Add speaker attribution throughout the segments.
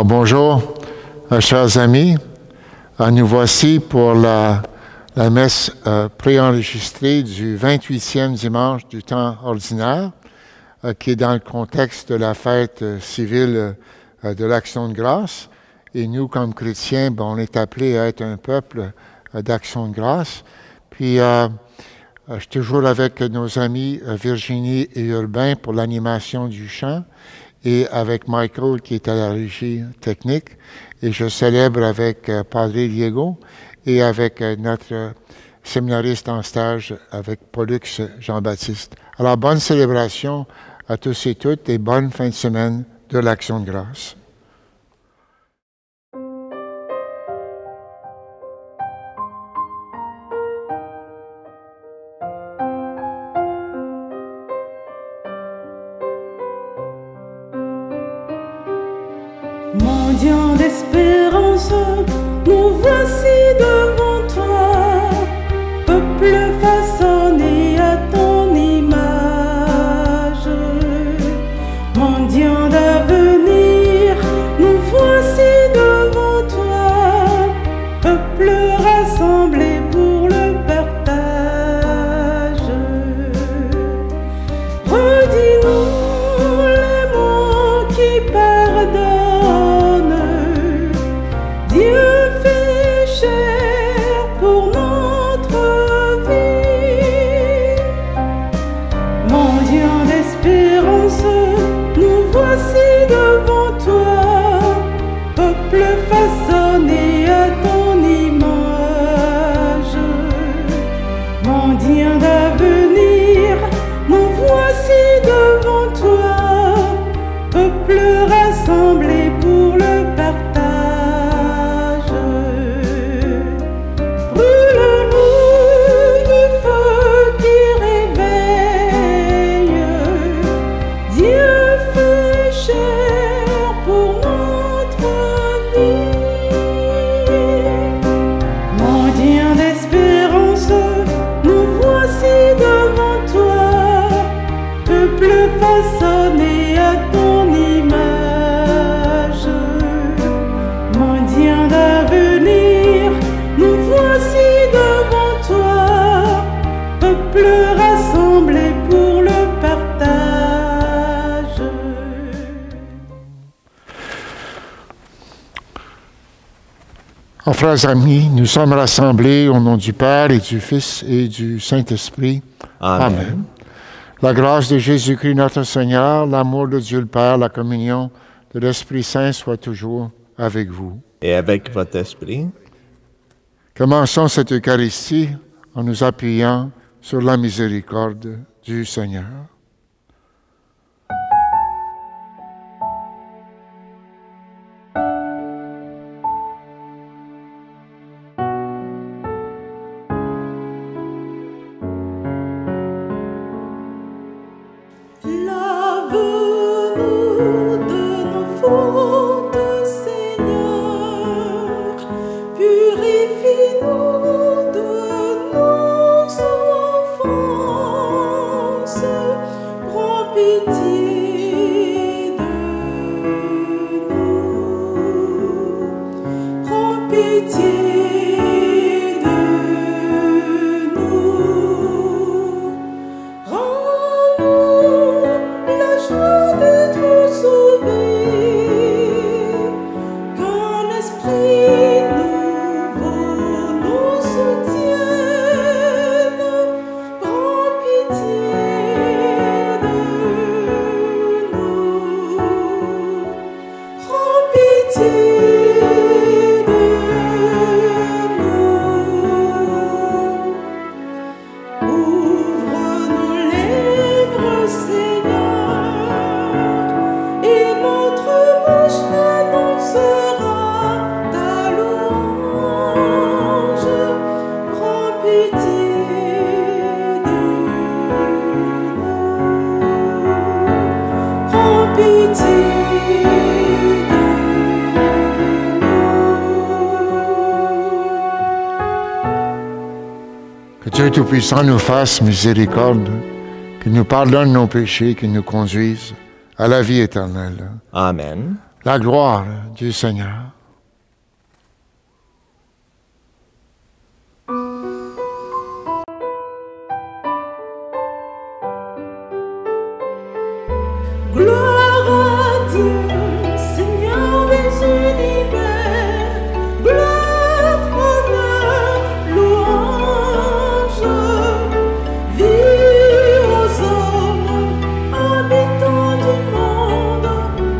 Speaker 1: Bonjour, chers amis. Nous voici pour la messe préenregistrée du 28e dimanche du temps ordinaire, qui est dans le contexte de la fête civile de l'Action de grâce. Et nous, comme chrétiens, on est appelés à être un peuple d'Action de grâce. Puis, je suis toujours avec nos amis Virginie et Urbain pour l'animation du chant, et avec Michael qui est à la régie technique. Et je célèbre avec Padre Diego et avec notre séminariste en stage, avec Pollux Jean-Baptiste. Alors, bonne célébration à tous et toutes et bonne fin de semaine de l'Action de grâce.
Speaker 2: Mendiant d'espérance, nous voici devant toi, peuple façonné à ton image. Mendiant d'avenir, nous voici devant toi, peuple rassemblé pour le partage. Redis-nous les mots qui pardonnent. Dieu fait chair pour notre vie. Mendiant d'espérance, nous voici devant toi, peuple façonné à ton image. Mendiant d'avenir, nous voici devant toi, peuple rassemblé pour le partage. Façonné à ton image, mendiant d'avenir, nous voici devant toi, peuple rassemblé pour le partage.
Speaker 1: Frères amis, nous sommes rassemblés au nom du Père et du Fils et du Saint-Esprit. Amen. La grâce de Jésus-Christ notre Seigneur, l'amour de Dieu le Père, la communion de l'Esprit Saint soit toujours avec vous.
Speaker 3: Et avec votre esprit.
Speaker 1: Commençons cette Eucharistie en nous appuyant sur la miséricorde du Seigneur. Dieu Tout-Puissant nous fasse miséricorde, qu'il nous pardonne nos péchés, qu'il nous conduise à la vie éternelle.
Speaker 3: Amen.
Speaker 1: la gloire du Seigneur.
Speaker 2: Gloire à Dieu, Seigneur des univers, gloire, honneur, louange, vie aux hommes, habitants du monde,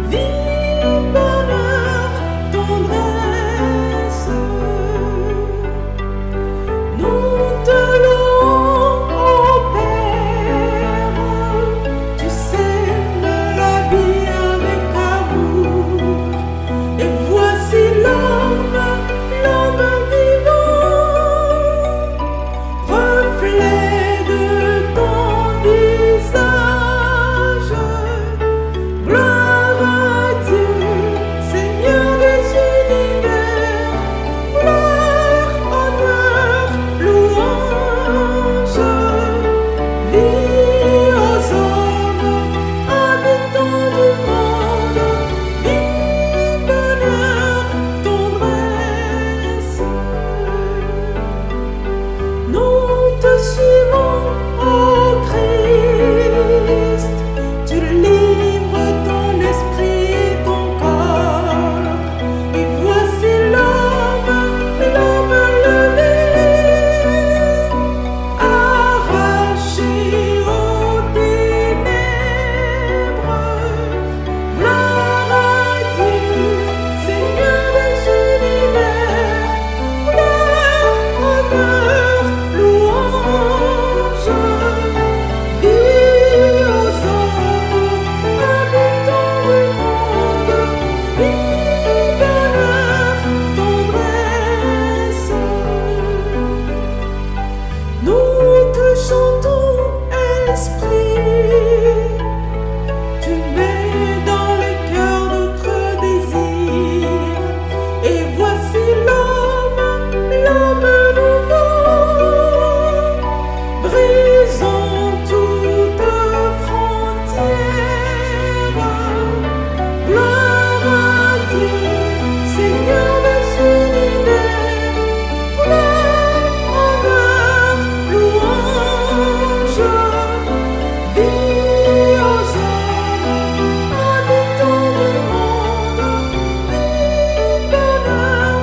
Speaker 2: vie, bonheur, tendresse. Nous te louons, ô Père, tu sèmes la vie avec amour. Et voici l'homme vivant, reflet de ton visage. Gloire à Dieu, Seigneur des univers, gloire, honneur, louange, vie aux hommes, habitants du monde, vie, bonheur, tendresse. Nous te suivons, ô Christ, tu livres ton esprit et ton corps. Et voici l'homme levé, arraché aux ténèbres. Gloire à Dieu, Seigneur des univers, gloire, honneur, louange, vie aux hommes, habitants du monde, vie, bonheur, tendresse. Nous te chantons, Esprit, tu mets dans le cœur notre désir. Et voici l'homme nouveau, brisons toute frontière. Gloire à Dieu, Seigneur des univers, gloire, honneur, louange, vie aux hommes, habitants du monde, vie, bonheur,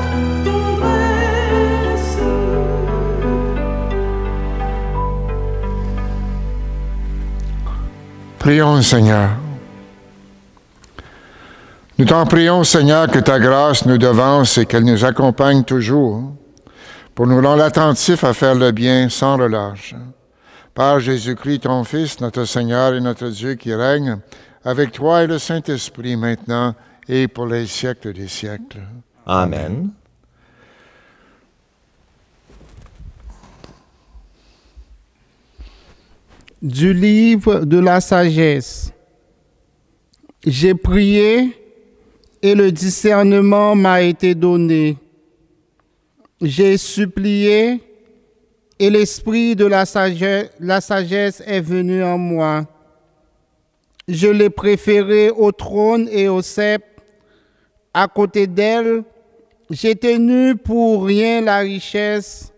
Speaker 2: tendresse.
Speaker 1: Prions, Seigneur. Nous t'en prions, Seigneur, que ta grâce nous devance et qu'elle nous accompagne toujours pour nous rendre attentifs à faire le bien sans relâche. Par Jésus-Christ, ton Fils, notre Seigneur et notre Dieu qui règne avec toi et le Saint-Esprit maintenant et pour les siècles des siècles.
Speaker 3: Amen.
Speaker 4: Du livre de la sagesse. J'ai prié et le discernement m'a été donné. J'ai supplié et l'esprit de la sagesse est venu en moi. Je l'ai préféré au trône et au sceptre. À côté d'elle, j'ai tenu pour rien la richesse.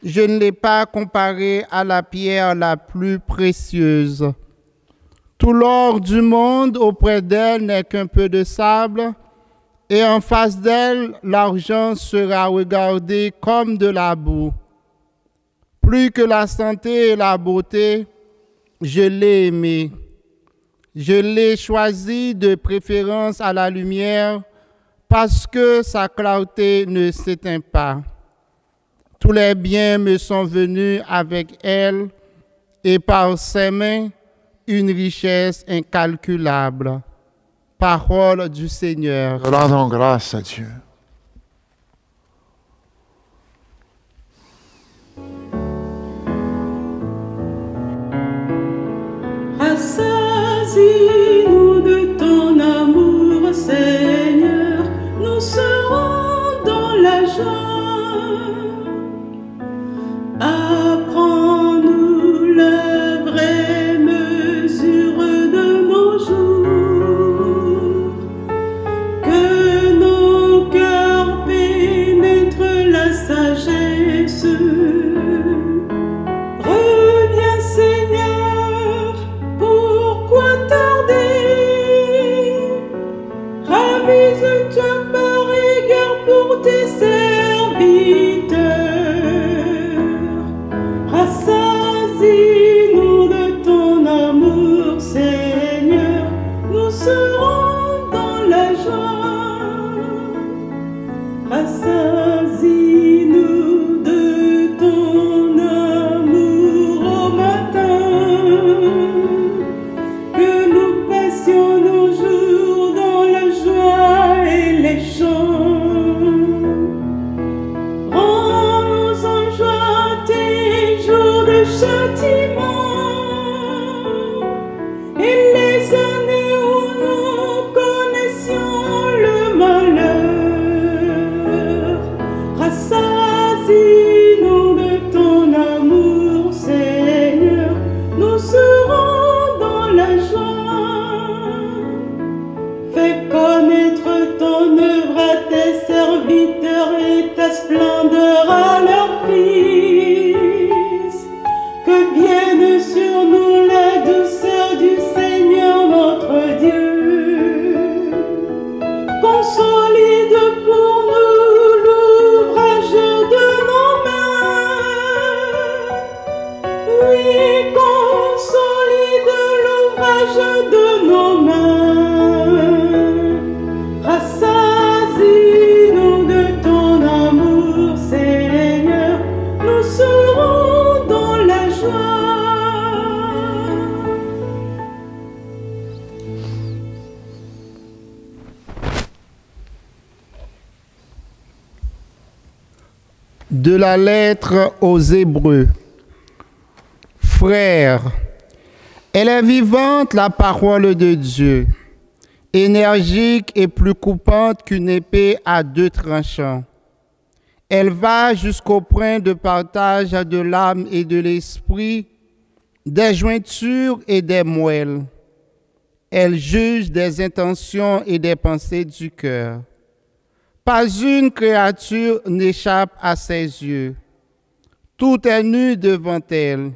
Speaker 4: Je ne l'ai pas comparée à la pierre la plus précieuse. Tout l'or du monde auprès d'elle n'est qu'un peu de sable, et en face d'elle, l'argent sera regardé comme de la boue. Plus que la santé et la beauté, je l'ai aimée. Je l'ai choisie de préférence à la lumière parce que sa clarté ne s'éteint pas. Tous les biens me sont venus avec elle et par ses mains, une richesse incalculable. Parole du Seigneur.
Speaker 1: Rendons grâce à Dieu.
Speaker 2: Rassasie-nous de ton amour, Seigneur, nous serons dans la joie. Apprends-nous la vraie mesure de nos jours, que Fais connaître ton œuvre à tes serviteurs et ta splendeur à leurs fils. Que vienne sur nous la douceur du Seigneur notre Dieu. Consolide pour nous l'ouvrage de nos mains. Oui, consolide l'ouvrage de nos mains. Rassasie-nous de ton amour, Seigneur, nous serons dans la joie.
Speaker 4: De la lettre aux Hébreux. Frères, elle est vivante la parole de Dieu, énergique et plus coupante qu'une épée à deux tranchants. Elle va jusqu'au point de partage de l'âme et de l'esprit, des jointures et des moelles. Elle juge des intentions et des pensées du cœur. Pas une créature n'échappe à ses yeux. Tout est nu devant elle.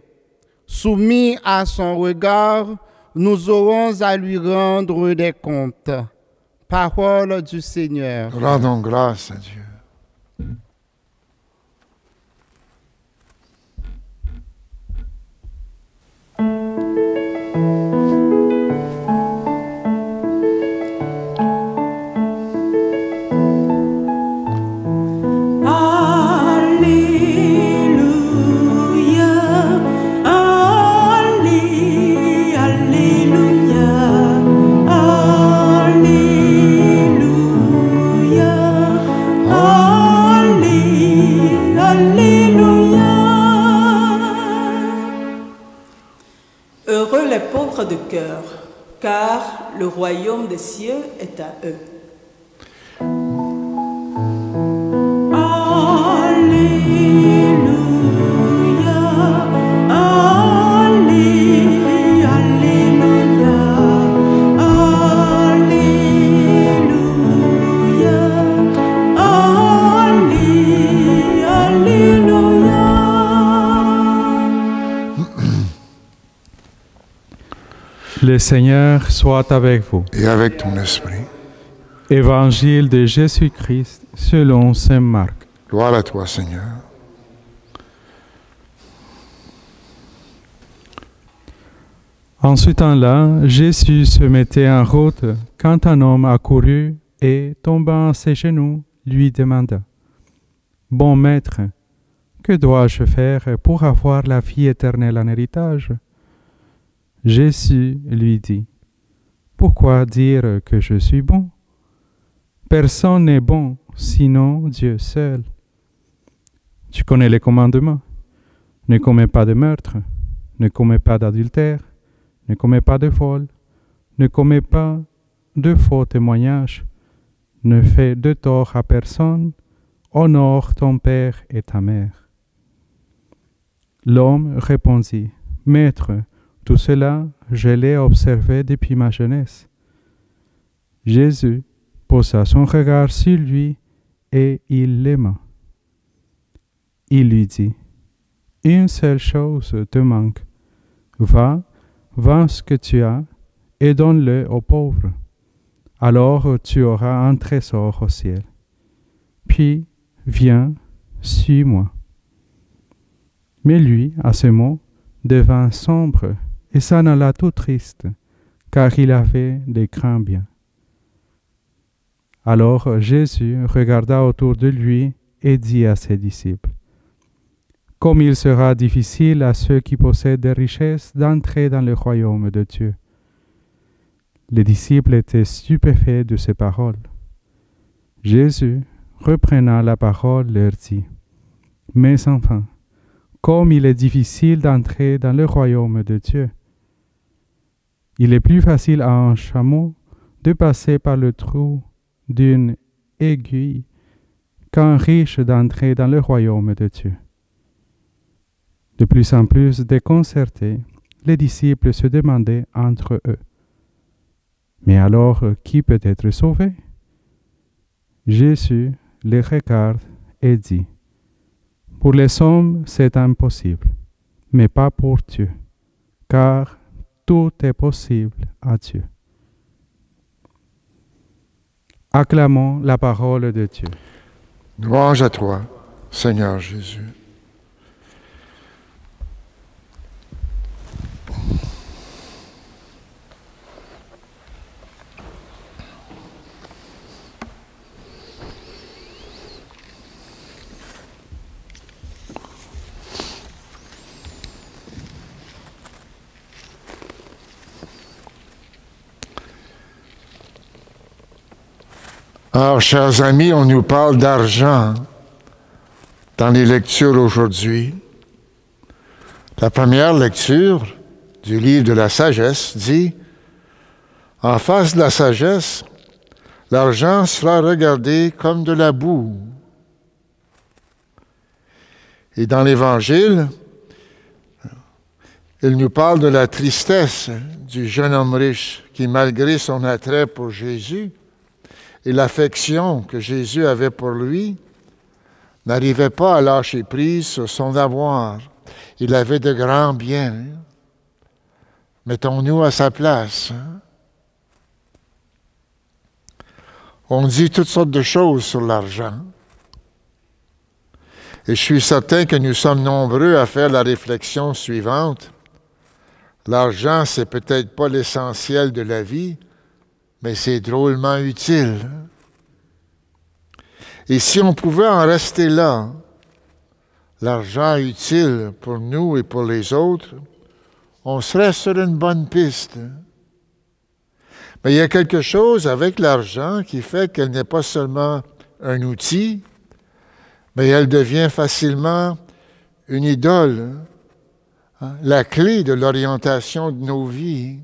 Speaker 4: Soumis à son regard, nous aurons à lui rendre des comptes. Parole du Seigneur.
Speaker 1: Rendons grâce à Dieu.
Speaker 5: Heureux les pauvres de cœur, car le royaume des cieux est à eux.
Speaker 6: Le Seigneur soit avec vous.
Speaker 1: Et avec ton esprit.
Speaker 6: Évangile de Jésus-Christ selon saint Marc.
Speaker 1: Gloire à toi, Seigneur.
Speaker 6: En ce temps-là, Jésus se mettait en route quand un homme accourut et, tombant à ses genoux, lui demanda : « Bon maître, que dois-je faire pour avoir la vie éternelle en héritage ?» Jésus lui dit : « Pourquoi dire que je suis bon ? Personne n'est bon, sinon Dieu seul. Tu connais les commandements. Ne commets pas de meurtre, ne commets pas d'adultère, ne commets pas de vol, ne commets pas de faux témoignages, ne fais de tort à personne, honore ton père et ta mère. » L'homme répondit : « Maître, tout cela, je l'ai observé depuis ma jeunesse. » Jésus posa son regard sur lui et il l'aima. Il lui dit : « Une seule chose te manque. Va, vends ce que tu as et donne-le aux pauvres. Alors tu auras un trésor au ciel. Puis, viens, suis-moi. » Mais lui, à ce mot, devint sombre et s'en alla tout triste, car il avait des grands biens. Alors Jésus regarda autour de lui et dit à ses disciples : « Comme il sera difficile à ceux qui possèdent des richesses d'entrer dans le royaume de Dieu. » Les disciples étaient stupéfaits de ces paroles. Jésus, reprenant la parole, leur dit : « Mes enfants, comme il est difficile d'entrer dans le royaume de Dieu. Il est plus facile à un chameau de passer par le trou d'une aiguille qu'à un riche d'entrer dans le royaume de Dieu. » De plus en plus déconcertés, les disciples se demandaient entre eux : Mais alors, qui peut être sauvé? Jésus les regarde et dit, pour les hommes, c'est impossible, mais pas pour Dieu, car tout est possible à Dieu. Acclamons la parole de Dieu.
Speaker 1: Louange à toi, Seigneur Jésus. Alors, chers amis, on nous parle d'argent dans les lectures aujourd'hui. La première lecture du livre de la sagesse dit, en face de la sagesse, l'argent sera regardé comme de la boue. Et dans l'Évangile, il nous parle de la tristesse du jeune homme riche qui, malgré son attrait pour Jésus, et l'affection que Jésus avait pour lui, n'arrivait pas à lâcher prise sur son avoir. Il avait de grands biens. Mettons-nous à sa place. On dit toutes sortes de choses sur l'argent. Et je suis certain que nous sommes nombreux à faire la réflexion suivante. L'argent, c'est peut-être pas l'essentiel de la vie, mais c'est drôlement utile. Et si on pouvait en rester là, l'argent utile pour nous et pour les autres, on serait sur une bonne piste. Mais il y a quelque chose avec l'argent qui fait qu'elle n'est pas seulement un outil, mais elle devient facilement une idole, la clé de l'orientation de nos vies.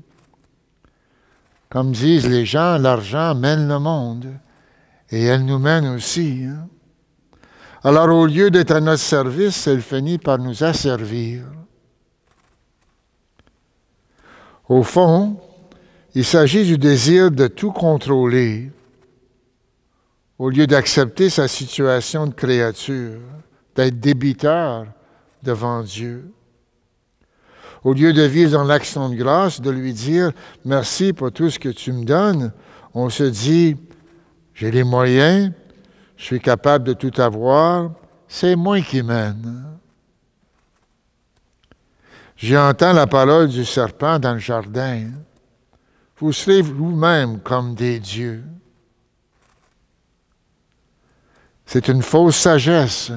Speaker 1: Comme disent les gens, l'argent mène le monde, et elle nous mène aussi. Alors, au lieu d'être à notre service, elle finit par nous asservir. Au fond, il s'agit du désir de tout contrôler, au lieu d'accepter sa situation de créature, d'être débiteur devant Dieu. Au lieu de vivre dans l'action de grâce, de lui dire « Merci pour tout ce que tu me donnes », on se dit « J'ai les moyens, je suis capable de tout avoir, c'est moi qui mène. » J'entends la parole du serpent dans le jardin. Vous serez vous-même comme des dieux. C'est une fausse sagesse,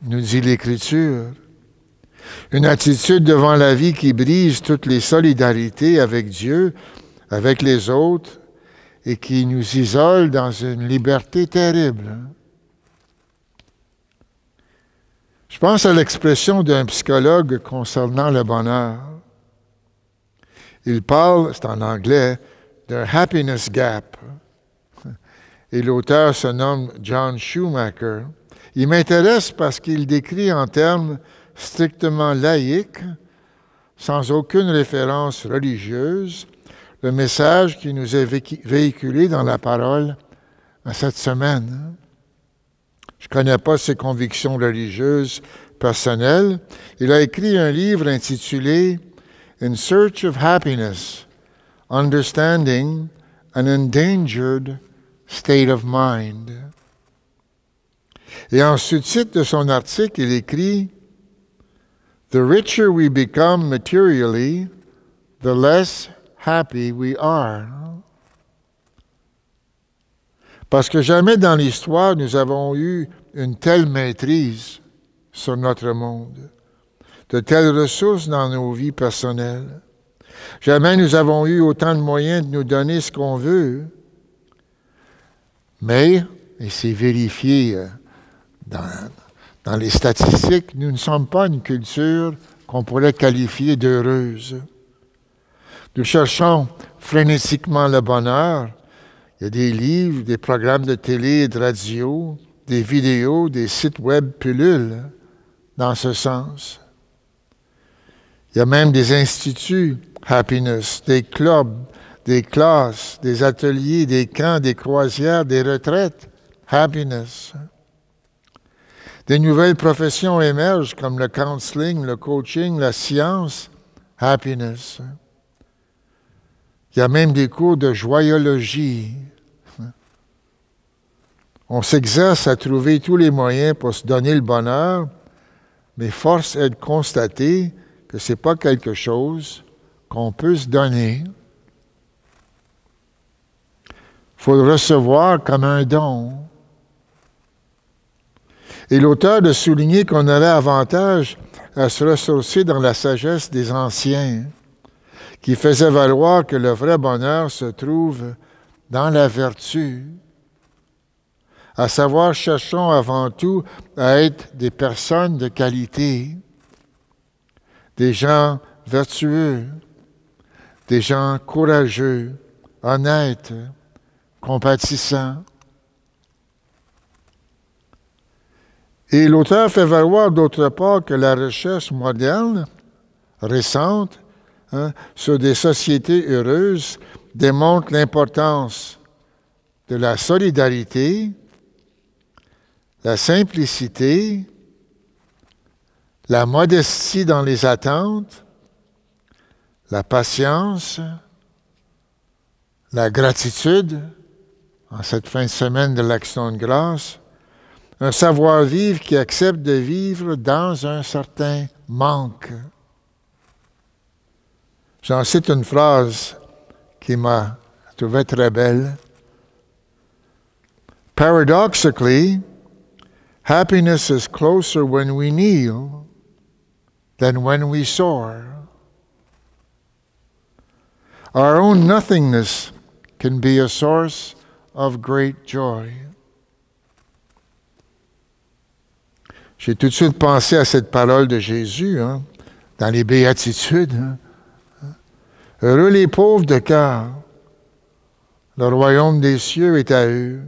Speaker 1: nous dit l'Écriture. Une attitude devant la vie qui brise toutes les solidarités avec Dieu, avec les autres, et qui nous isole dans une liberté terrible. Je pense à l'expression d'un psychologue concernant le bonheur. Il parle, c'est en anglais, d'un happiness gap. Et l'auteur se nomme John Schumacher. Il m'intéresse parce qu'il décrit en termes strictement laïques, sans aucune référence religieuse, le message qui nous est véhiculé dans la parole cette semaine. Je ne connais pas ses convictions religieuses personnelles. Il a écrit un livre intitulé « In Search of Happiness, Understanding an Endangered State of Mind ». Et en sous-titre de son article, il écrit « The richer we become materially, the less happy we are ». Parce que jamais dans l'histoire nous avons eu une telle maîtrise sur notre monde, de telles ressources dans nos vies personnelles. Jamais nous avons eu autant de moyens de nous donner ce qu'on veut. Mais, et c'est vérifié dans les statistiques, nous ne sommes pas une culture qu'on pourrait qualifier d'heureuse. Nous cherchons frénétiquement le bonheur. Il y a des livres, des programmes de télé et de radio, des vidéos, des sites web pilules dans ce sens. Il y a même des instituts happiness, des clubs, des classes, des ateliers, des camps, des croisières, des retraites. Happiness. Des nouvelles professions émergent comme le counseling, le coaching, la science. Happiness. Il y a même des cours de joyologie. On s'exerce à trouver tous les moyens pour se donner le bonheur, mais force est de constater que ce n'est pas quelque chose qu'on peut se donner. Il faut le recevoir comme un don. Et l'auteur de souligner qu'on avait avantage à se ressourcer dans la sagesse des anciens, qui faisait valoir que le vrai bonheur se trouve dans la vertu. À savoir, cherchons avant tout à être des personnes de qualité, des gens vertueux, des gens courageux, honnêtes, compatissants. Et l'auteur fait valoir d'autre part que la recherche moderne, récente, sur des sociétés heureuses, démontre l'importance de la solidarité, la simplicité, la modestie dans les attentes, la patience, la gratitude, en cette fin de semaine de l'Action de grâce, un savoir-vivre qui accepte de vivre dans un certain manque. J'en cite une phrase qui m'a trouvé très belle. Paradoxically, happiness is closer when we kneel than when we soar. Our own nothingness can be a source of great joy. J'ai tout de suite pensé à cette parole de Jésus, dans les Béatitudes. Heureux les pauvres de cœur, le royaume des cieux est à eux.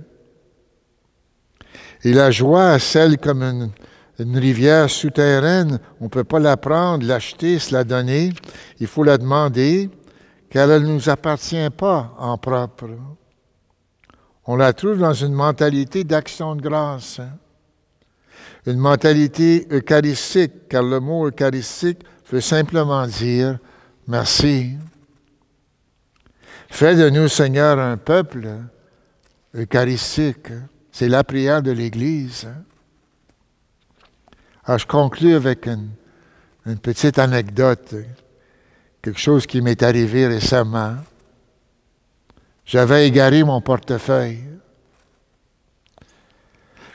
Speaker 1: Et la joie, celle comme une rivière souterraine, on ne peut pas la prendre, l'acheter, se la donner. Il faut la demander, car elle ne nous appartient pas en propre. On la trouve dans une mentalité d'action de grâce. Une mentalité eucharistique, car le mot eucharistique veut simplement dire « merci ». Fais de nous, Seigneur, un peuple eucharistique. C'est la prière de l'Église. Alors, je conclus avec une petite anecdote, quelque chose qui m'est arrivé récemment. J'avais égaré mon portefeuille.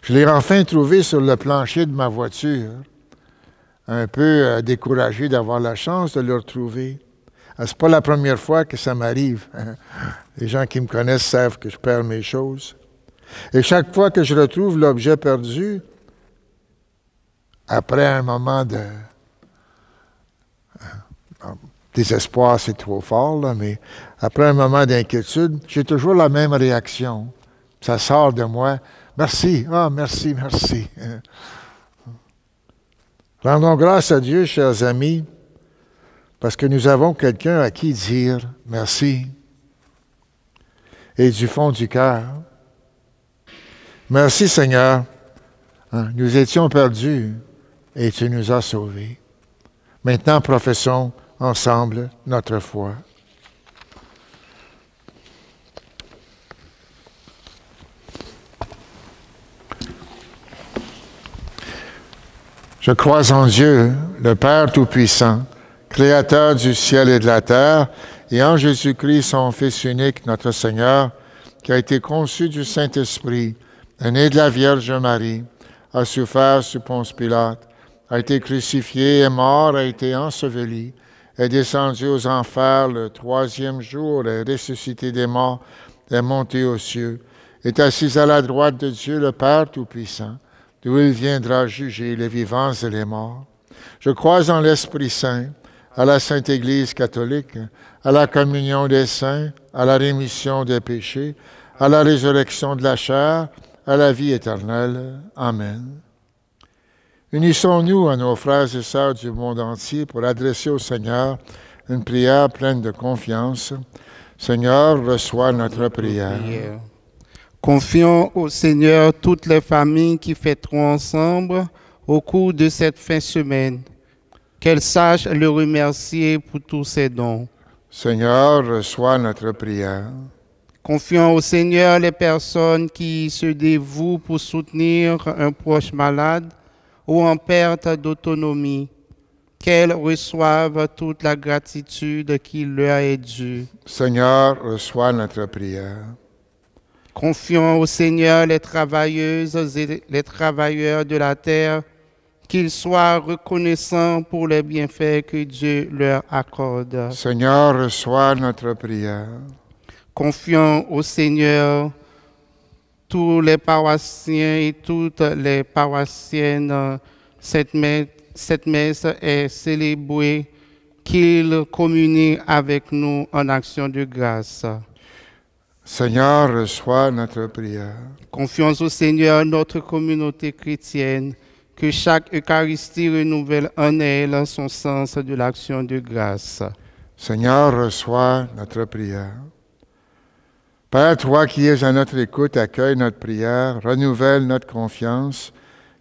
Speaker 1: Je l'ai enfin trouvé sur le plancher de ma voiture, un peu découragé d'avoir la chance de le retrouver. Ce n'est pas la première fois que ça m'arrive. Les gens qui me connaissent savent que je perds mes choses. Et chaque fois que je retrouve l'objet perdu, après un moment de désespoir, c'est trop fort, là, mais après un moment d'inquiétude, j'ai toujours la même réaction. Ça sort de moi. Merci, merci, merci. Rendons grâce à Dieu, chers amis, parce que nous avons quelqu'un à qui dire merci. Et du fond du cœur. Merci Seigneur, nous étions perdus et tu nous as sauvés. Maintenant, professons ensemble notre foi. Je crois en Dieu, le Père Tout-Puissant, Créateur du ciel et de la terre, et en Jésus-Christ, son Fils unique, notre Seigneur, qui a été conçu du Saint-Esprit, né de la Vierge Marie, a souffert sous Ponce Pilate, a été crucifié, est mort, a été enseveli, est descendu aux enfers le troisième jour, est ressuscité des morts, est monté aux cieux, est assis à la droite de Dieu, le Père Tout-Puissant, d'où il viendra juger les vivants et les morts. Je crois en l'Esprit Saint, à la Sainte Église catholique, à la communion des saints, à la rémission des péchés, à la résurrection de la chair, à la vie éternelle. Amen. Unissons-nous à nos frères et sœurs du monde entier pour adresser au Seigneur une prière pleine de confiance. Seigneur, reçois notre prière.
Speaker 4: Confions au Seigneur toutes les familles qui fêteront ensemble au cours de cette fin de semaine. Qu'elles sachent le remercier pour tous ses dons.
Speaker 1: Seigneur, reçois notre prière.
Speaker 4: Confions au Seigneur les personnes qui se dévouent pour soutenir un proche malade ou en perte d'autonomie. Qu'elles reçoivent toute la gratitude qui leur est due.
Speaker 1: Seigneur, reçois notre prière.
Speaker 4: Confions au Seigneur les travailleuses et les travailleurs de la terre, qu'ils soient reconnaissants pour les bienfaits que Dieu leur accorde.
Speaker 1: Seigneur, reçois notre prière.
Speaker 4: Confions au Seigneur tous les paroissiens et toutes les paroissiennes. Cette messe est célébrée, qu'ils communient avec nous en action de grâce.
Speaker 1: Seigneur, reçois notre prière.
Speaker 4: Confions au Seigneur notre communauté chrétienne, que chaque Eucharistie renouvelle en elle son sens de l'action de grâce.
Speaker 1: Seigneur, reçois notre prière. Père, toi qui es à notre écoute, accueille notre prière, renouvelle notre confiance,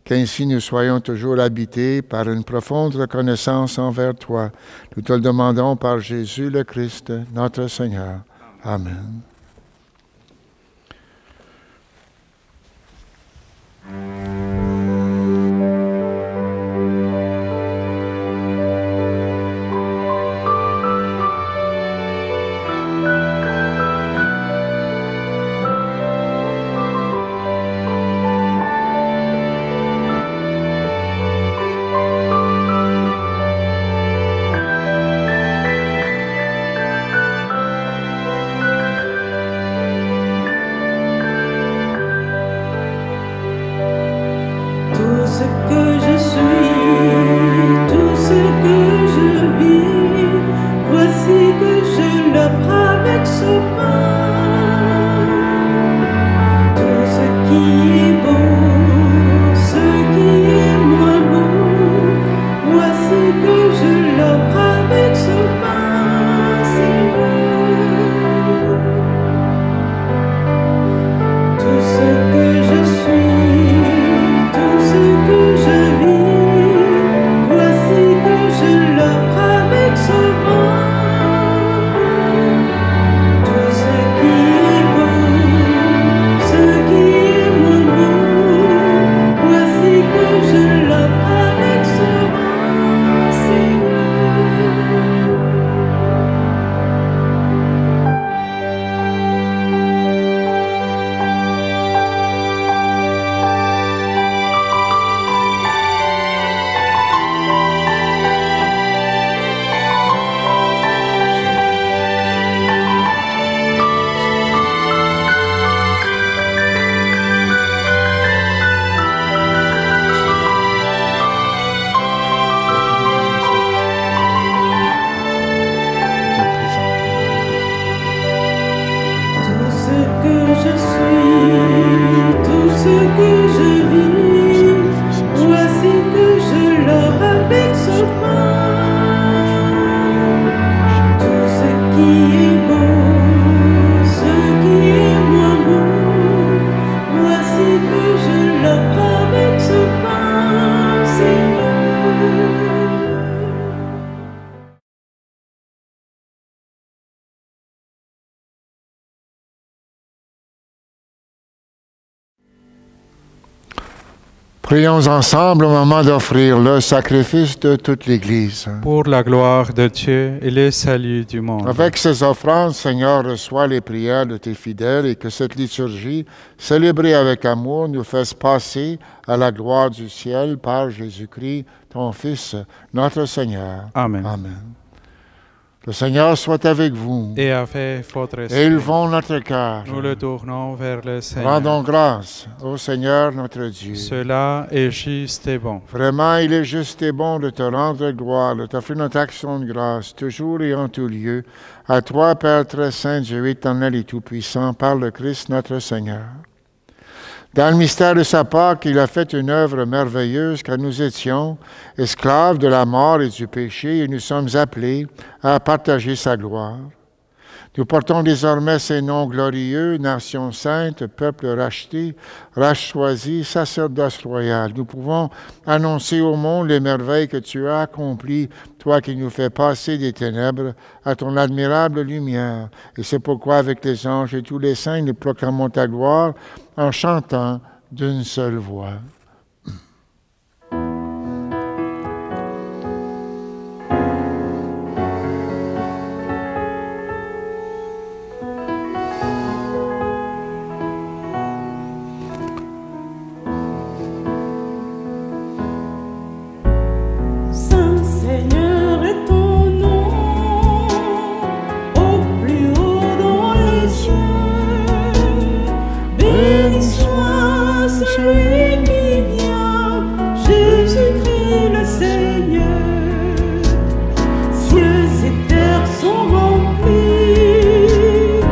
Speaker 1: qu'ainsi nous soyons toujours habités par une profonde reconnaissance envers toi. Nous te le demandons par Jésus le Christ, notre Seigneur. Amen.
Speaker 2: Tout ce que je suis, tout ce que je vis, voici que je l'offre avec ce pain. Tout ce qui est beau, ce qui est moins beau, voici que je l'offre avec ce pain, Seigneur. Tout ce que je suis, tout ce que je vis, voici que je l'offre avec ce vin. Tout ce qui est beau, ce qui est moins beau, voici que je l'offre avec ce vin, Seigneur. Tout ce que je suis, tout ce que je vis, voici que je l'offre avec ce pain. Tout ce qui est beau, ce qui est moins beau, voici que je l'offre avec ce pain, Seigneur.
Speaker 1: Prions ensemble au moment d'offrir le sacrifice de toute l'Église.
Speaker 6: Pour la gloire de Dieu et le salut du monde.
Speaker 1: Avec ces offrandes, Seigneur, reçois les prières de tes fidèles et que cette liturgie, célébrée avec amour, nous fasse passer à la gloire du ciel par Jésus-Christ, ton Fils, notre Seigneur.
Speaker 6: Amen.
Speaker 1: Amen. Le Seigneur soit avec vous.
Speaker 6: Et avec votre esprit,
Speaker 1: Élevons notre cœur.
Speaker 6: nous le tournons vers le Seigneur.
Speaker 1: Rendons grâce au Seigneur notre Dieu.
Speaker 6: Cela est juste et bon.
Speaker 1: Vraiment, il est juste et bon de te rendre gloire, de t'offrir notre action de grâce, toujours et en tout lieu, à toi, Père très saint, Dieu éternel et tout-puissant, par le Christ notre Seigneur. Dans le mystère de sa Pâque, il a fait une œuvre merveilleuse, car nous étions esclaves de la mort et du péché, et nous sommes appelés à partager sa gloire. Nous portons désormais ces noms glorieux, nation sainte, peuple racheté, race choisie, sacerdoce royal. Nous pouvons annoncer au monde les merveilles que tu as accomplies, toi qui nous fais passer des ténèbres à ton admirable lumière. Et c'est pourquoi, avec les anges et tous les saints, nous proclamons ta gloire en chantant d'une seule voix.
Speaker 2: Saint Seigneur est ton nom, au plus haut dans les cieux. Béni soit celui qui vient, Jésus-Christ le Seigneur. Cieux et terre sont remplis,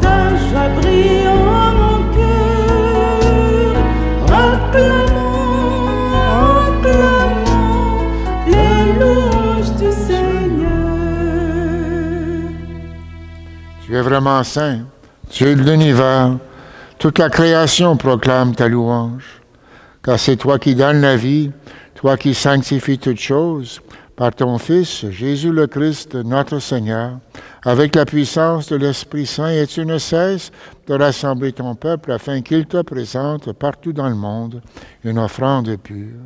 Speaker 2: ta joie brille en mon cœur. Acclamons, acclamons les louanges du Seigneur.
Speaker 1: Tu es vraiment saint, Dieu de l'univers. Toute la création proclame ta louange, car c'est toi qui donnes la vie, toi qui sanctifies toutes choses, par ton Fils, Jésus le Christ, notre Seigneur, avec la puissance de l'Esprit Saint, et tu ne cesses de rassembler ton peuple afin qu'il te présente partout dans le monde une offrande pure.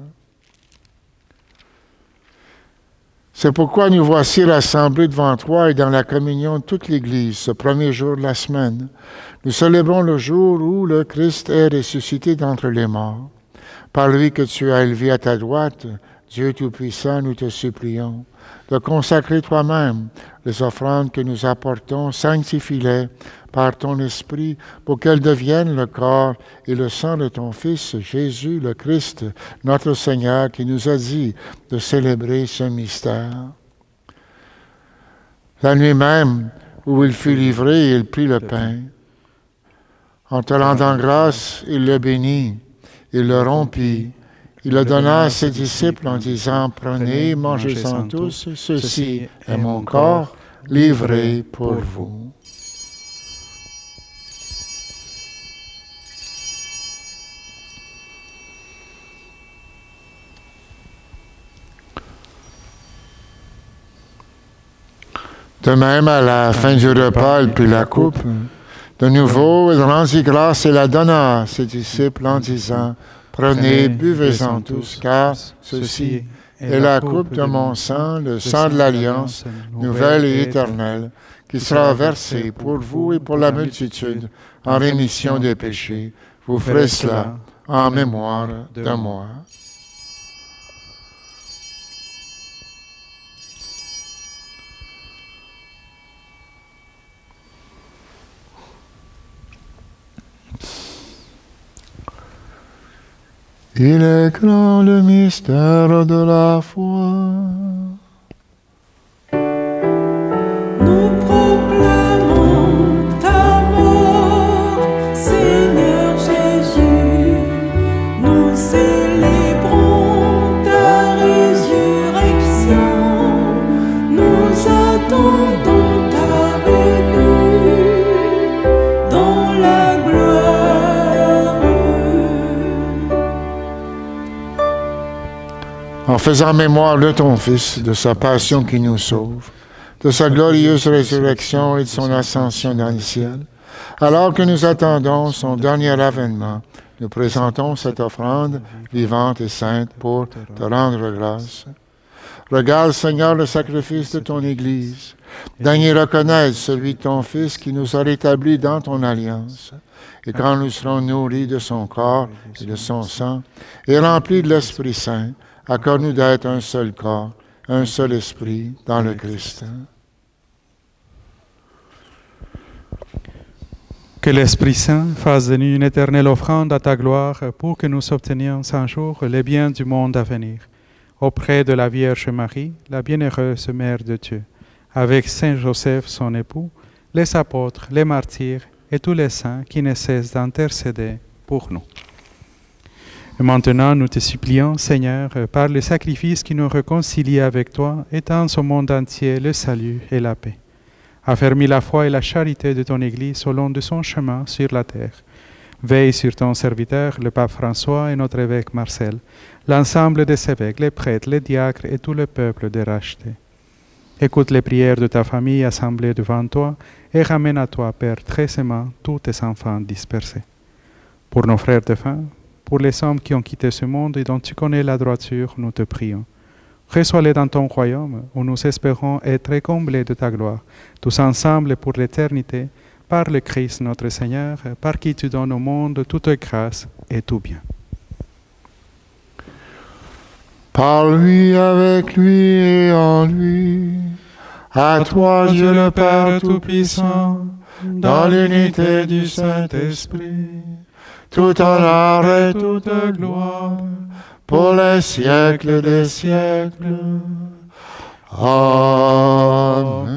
Speaker 1: C'est pourquoi nous voici rassemblés devant toi et dans la communion de toute l'Église, ce premier jour de la semaine. Nous célébrons le jour où le Christ est ressuscité d'entre les morts. Par lui que tu as élevé à ta droite, Dieu Tout-Puissant, nous te supplions de consacrer toi-même les offrandes que nous apportons, sanctifie-les par ton Esprit pour qu'elles deviennent le corps et le sang de ton Fils, Jésus le Christ, notre Seigneur, qui nous a dit de célébrer ce mystère. La nuit même où il fut livré, il prit le pain. En te rendant grâce, il le bénit, il le rompit, il le donna à ses disciples en disant, « Prenez, mangez-en tous, ceci est mon corps livré pour vous. » De même, à la fin du repas, il prit la coupe. De nouveau, il rendit grâce et la donna à ses disciples en disant, « Prenez, buvez-en tous, car ceci est la coupe de mon sang, le sang de l'Alliance, nouvelle et éternelle, qui sera versée pour vous et pour la multitude en rémission des péchés. Vous ferez cela en mémoire de moi. » Il est grand le mystère de la foi.
Speaker 2: Nous proclamons ta mort, Seigneur Jésus. Nous célébrons ta résurrection. Nous attendons ta venue dans la gloire.
Speaker 1: En faisant mémoire de ton Fils, de sa passion qui nous sauve, de sa glorieuse résurrection et de son ascension dans le ciel, alors que nous attendons son dernier avènement, nous présentons cette offrande vivante et sainte pour te rendre grâce. Regarde, Seigneur, le sacrifice de ton Église. Daigne reconnaître celui de ton Fils qui nous a rétablis dans ton alliance. Et quand nous serons nourris de son corps et de son sang, et remplis de l'Esprit Saint, accorde-nous d'être un seul corps, un seul esprit dans le Christ.
Speaker 6: Que l'Esprit Saint fasse de nous une éternelle offrande à ta gloire pour que nous obtenions un jour les biens du monde à venir. Auprès de la Vierge Marie, la bienheureuse Mère de Dieu, avec Saint Joseph, son époux, les apôtres, les martyrs et tous les saints qui ne cessent d'intercéder pour nous. Et maintenant, nous te supplions, Seigneur, par le sacrifice qui nous réconcilie avec toi, étends au monde entier le salut et la paix. Affermis la foi et la charité de ton Église au long de son chemin sur la terre. Veille sur ton serviteur, le pape François et notre évêque Marcel, l'ensemble des évêques, les prêtres, les diacres et tout le peuple de racheté. Écoute les prières de ta famille assemblée devant toi et ramène à toi, Père très aimant, tous tes enfants dispersés. Pour nos frères défunts, pour les hommes qui ont quitté ce monde et dont tu connais la droiture, nous te prions. Reçois-les dans ton royaume, où nous espérons être comblés de ta gloire, tous ensemble pour l'éternité, par le Christ notre Seigneur, par qui tu donnes au monde toute grâce et tout bien.
Speaker 1: Par lui, avec lui et en lui, à toi Dieu le Père Tout-Puissant, dans l'unité du Saint-Esprit, tout honneur et toute gloire, pour les siècles des siècles. Amen.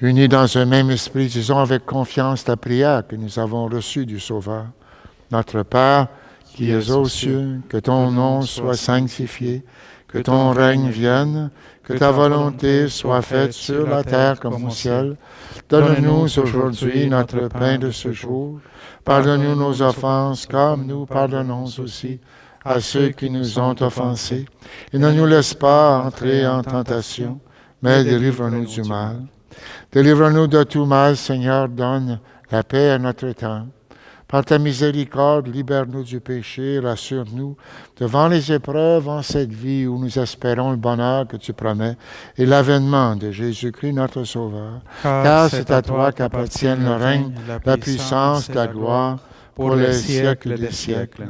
Speaker 1: Unis dans un même esprit, disons avec confiance la prière que nous avons reçue du Sauveur. Notre Père, qui es aux cieux, que ton nom soit sanctifié, que ton règne vienne, que ta volonté soit faite sur la terre comme au ciel. Donne-nous aujourd'hui notre pain de ce jour. Pardonne-nous nos offenses comme nous pardonnons aussi à ceux qui nous ont offensés. Et ne nous laisse pas entrer en tentation, mais délivre-nous du mal. Délivre-nous de tout mal, Seigneur, donne la paix à notre temps. Par ta miséricorde, libère-nous du péché, rassure-nous devant les épreuves en cette vie où nous espérons le bonheur que tu promets et l'avènement de Jésus-Christ notre Sauveur. Car c'est à toi qu'appartiennent le règne, la puissance, la gloire pour les siècles des siècles.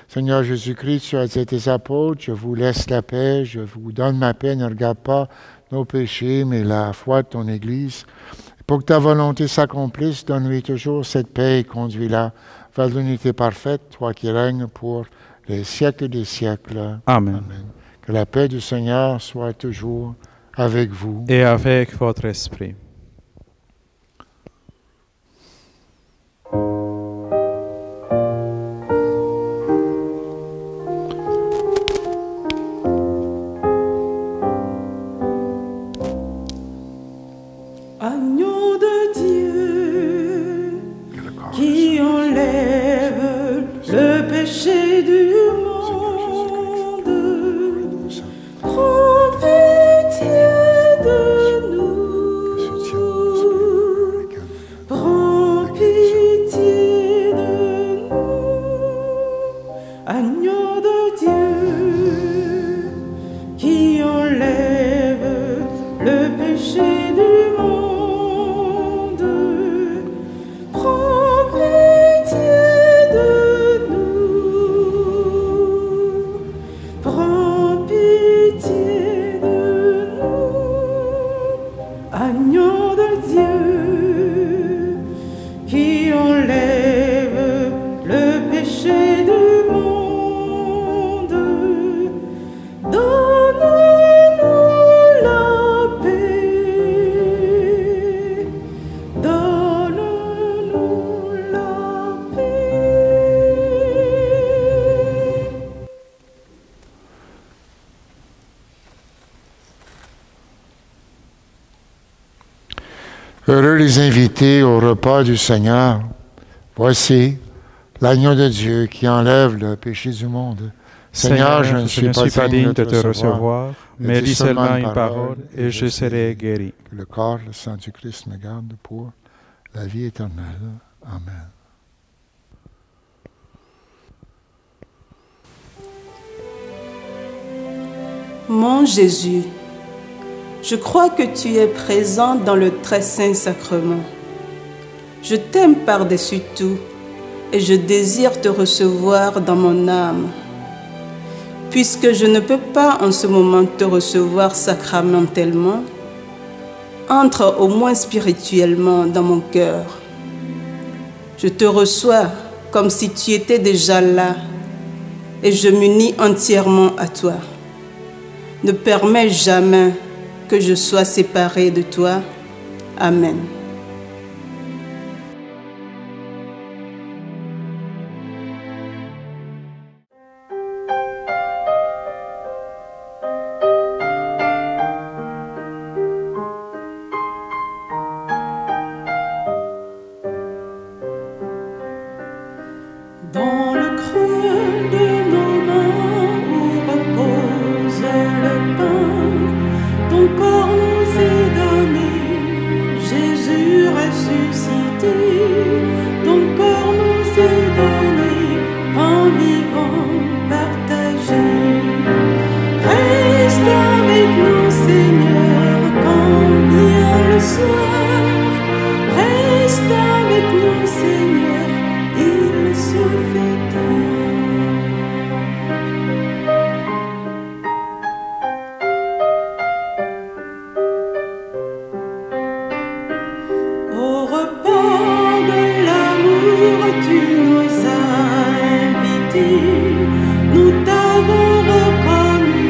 Speaker 1: Seigneur Jésus-Christ, tu as dit à tes apôtres, je vous laisse la paix, je vous donne ma paix, ne regarde pas nos péchés, mais la foi de ton Église. Pour que ta volonté s'accomplisse, donne-lui toujours cette paix et conduis-la vers l'unité parfaite, toi qui règnes pour les siècles des siècles.
Speaker 6: Amen.
Speaker 1: Amen. Que la paix du Seigneur soit toujours avec vous.
Speaker 6: Et avec votre esprit.
Speaker 5: Agneau de Dieu, qui enlève le péché du monde, prends pitié de nous, prends pitié de nous. Agneau de Dieu, qui enlève le péché du monde.
Speaker 1: Heureux les invités au repas du Seigneur. Voici l'agneau de Dieu qui enlève le péché du monde. Seigneur, je ne suis pas digne de te recevoir,
Speaker 6: mais dis seulement une parole et je serai guéri.
Speaker 1: Que le corps, le sang du Christ me garde pour la vie éternelle. Amen.
Speaker 5: Mon Jésus, je crois que tu es présent dans le très saint sacrement. Je t'aime par-dessus tout et je désire te recevoir dans mon âme. Puisque je ne peux pas en ce moment te recevoir sacramentellement, entre au moins spirituellement dans mon cœur. Je te reçois comme si tu étais déjà là et je m'unis entièrement à toi. Ne permets jamais que je sois séparé de toi. Amen. ton corps nous est donné en vivant partagé. Reste avec nous, Seigneur, quand vient le soir. Reste avec nous, Seigneur, il se fait tard. Au repas de l'amour, tu nous as invités. Nous t'avons reconnu,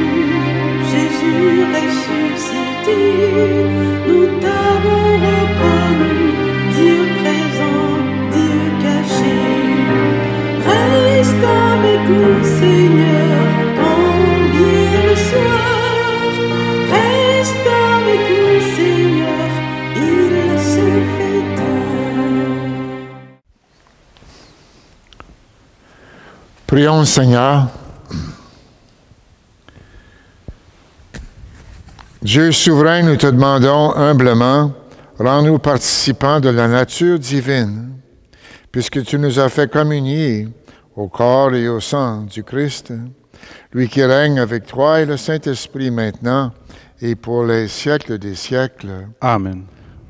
Speaker 5: Jésus ressuscité. Nous t'avons reconnu, Dieu présent, Dieu caché. Reste avec nous, Seigneur, quand vient le soir. Reste avec nous, Seigneur, il se fait tard.
Speaker 1: Prions le Seigneur. Dieu souverain, nous te demandons humblement, rends-nous participants de la nature divine, puisque tu nous as fait communier au corps et au sang du Christ, lui qui règne avec toi et le Saint-Esprit maintenant et pour les siècles des siècles.
Speaker 6: Amen.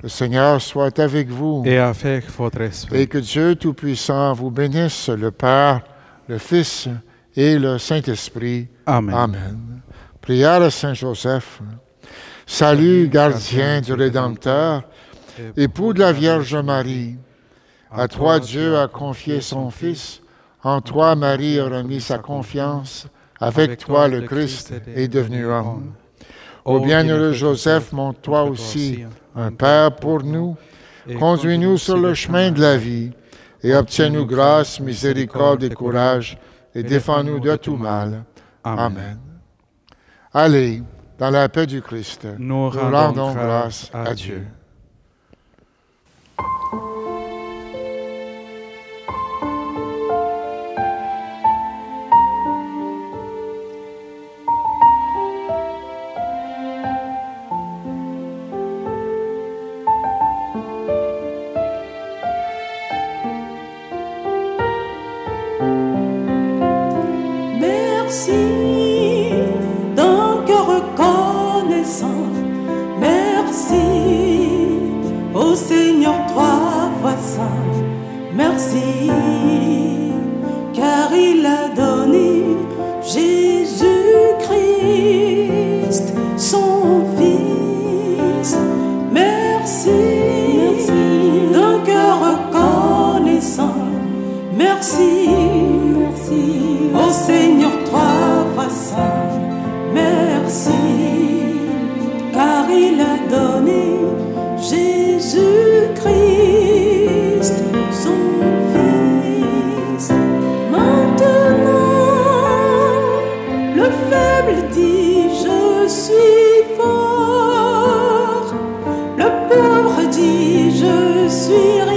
Speaker 1: Le Seigneur soit avec vous
Speaker 6: Et avec votre esprit.
Speaker 1: et que Dieu Tout-Puissant vous bénisse, le Père, le Fils et le Saint-Esprit.
Speaker 6: Amen.
Speaker 1: Amen. Prière à Saint Joseph. Salut, gardien du Rédempteur, époux de la Vierge Marie. À toi Dieu a confié son Fils, en toi Marie a remis sa confiance, avec toi le Christ est devenu homme. Ô bienheureux Joseph, montre-toi aussi un Père pour nous, conduis-nous sur le chemin de la vie, et obtiens-nous grâce, miséricorde et courage, et défends-nous de tout mal. Amen. Allez, dans la paix du Christ,
Speaker 6: Nous
Speaker 1: rendons grâce à Dieu.
Speaker 5: Merci, d'un cœur reconnaissant. Merci, ô Seigneur, trois fois saint. Merci, car il a donné Jésus-Christ, son Fils. Merci, d'un cœur reconnaissant. Merci, ô Seigneur, trois fois saint. Merci, car il a donné Jésus-Christ, son Fils. Maintenant, le faible dit je suis fort, le pauvre dit je suis riche.